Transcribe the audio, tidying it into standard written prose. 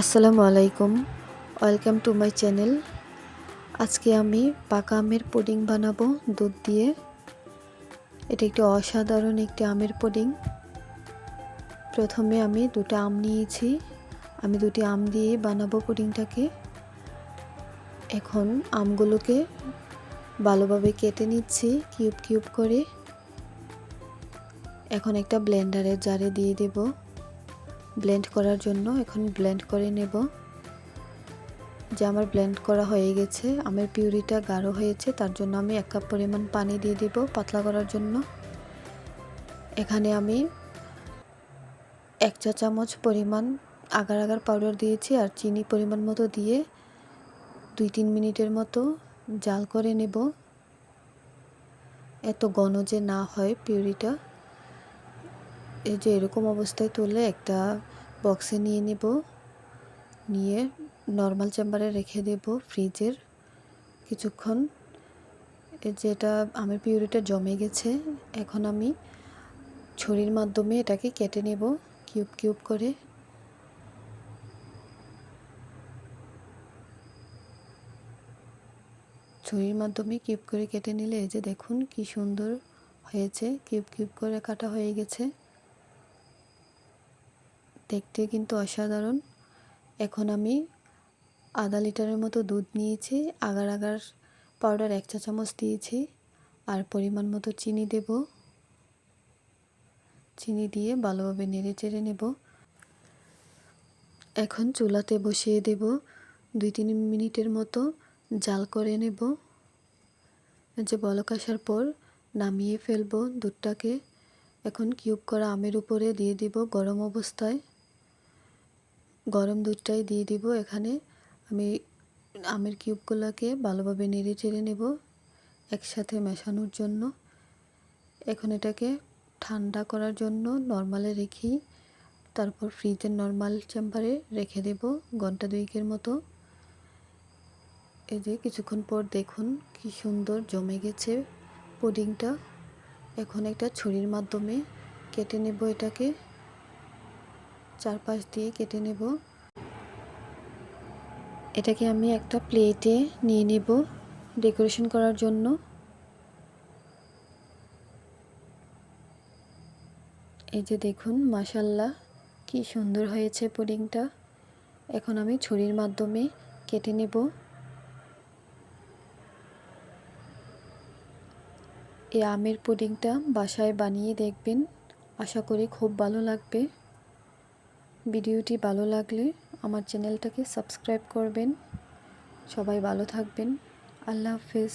আসসালামু আলাইকুম, welcome to my channel. আজকে আমি পাকা আমের পুডিং বানাবো দুধ দিয়ে। এটা একটি অসাধারণ একটি আমের পুডিং। প্রথমে আমি দুটো আম নিয়েছি। আমি দুটি আম দিয়ে বানাবো পুডিংটাকে। এখন আমগুলোকে ভালোভাবে কেটে নিচ্ছি কিউব কিউব করে। এখন একটা ব্লেন্ডারের জারে দিয়ে দেব ব্লেন্ড করার জন্য। এখন ব্লেন্ড করে নেব। যে আমার ব্লেন্ড করা হয়ে গেছে, আমের পিউরিটা গাঢ় হয়েছে, তার জন্য আমি 1 কাপ পরিমাণ পানি দিয়ে দিব পাতলা করার জন্য। এখানে আমি 1 চা চামচ পরিমাণ আগার আগার পাউডার দিয়েছি আর চিনি পরিমাণ মতো দিয়ে 2-3 মিনিটের মতো জাল করে নেব। এত ঘন যে না হয় পিউরিটা। এই যে এরকম অবস্থায় তুলে একটা বক্সে নিয়ে নেব, নিয়ে নর্মাল চেম্বারে রেখে দেব ফ্রিজের কিছুক্ষণ। যেটা আমের পিউরিটা জমে গেছে, এখন আমি ছুরির মাধ্যমে এটাকে কেটে নেব কিউব কিউব করে। ছুরির মাধ্যমে কিউব করে কেটে নিলে এই যে দেখুন কি সুন্দর হয়েছে, কিউব কিউব করে কাটা হয়ে গেছে, দেখতে কিন্তু অসাধারণ। এখন আমি আধা লিটারের মতো দুধ নিয়েছি, আগার আগার পাউডার 1 চা চামচ দিয়েছি আর পরিমাণ মতো চিনি দেব। চিনি দিয়ে ভালোভাবে নেড়ে চেড়ে নেব। এখন চুলাতে বসিয়ে দেব, 2-3 মিনিটের মতো জাল করে নেব। যে বলক আসার পর নামিয়ে ফেলবো দুধটাকে। এখন কিউব করা আমের উপরে দিয়ে দিব গরম অবস্থায়। গরম দুধটাই দিয়ে দিব। এখানে আমি আমের কিউবগুলোকে ভালোভাবে নেড়ে চেড়ে নেব একসাথে মেশানোর জন্য। এখন এটাকে ঠান্ডা করার জন্য নরমালে রেখে তারপর ফ্রিজের নরমাল চেম্বারে রেখে দেব ঘন্টা 2 মতো। এই যে কিছুক্ষণ পর দেখুন কি সুন্দর জমে গেছে পুডিংটা। এখন একটা ছুরির মাধ্যমে কেটে নেব, এটাকে চারপাশ দিয়ে কেটে নেব। এটাকে আমি একটা প্লেটে নিয়ে নেব ডেকোরেশন করার জন্য। এই যে দেখুন মাশাআল্লাহ কি সুন্দর হয়েছে পুডিংটা। এখন আমি ছুরির মাধ্যমে কেটে নেব। এই আমের পুডিংটা বাসায় বানিয়ে দেখবেন, আশা করি খুব ভালো লাগবে। ভিডিওটি ভালো লাগলে আমার চ্যানেলটাকে সাবস্ক্রাইব করবেন। সবাই ভালো থাকবেন। আল্লাহ হাফেজ।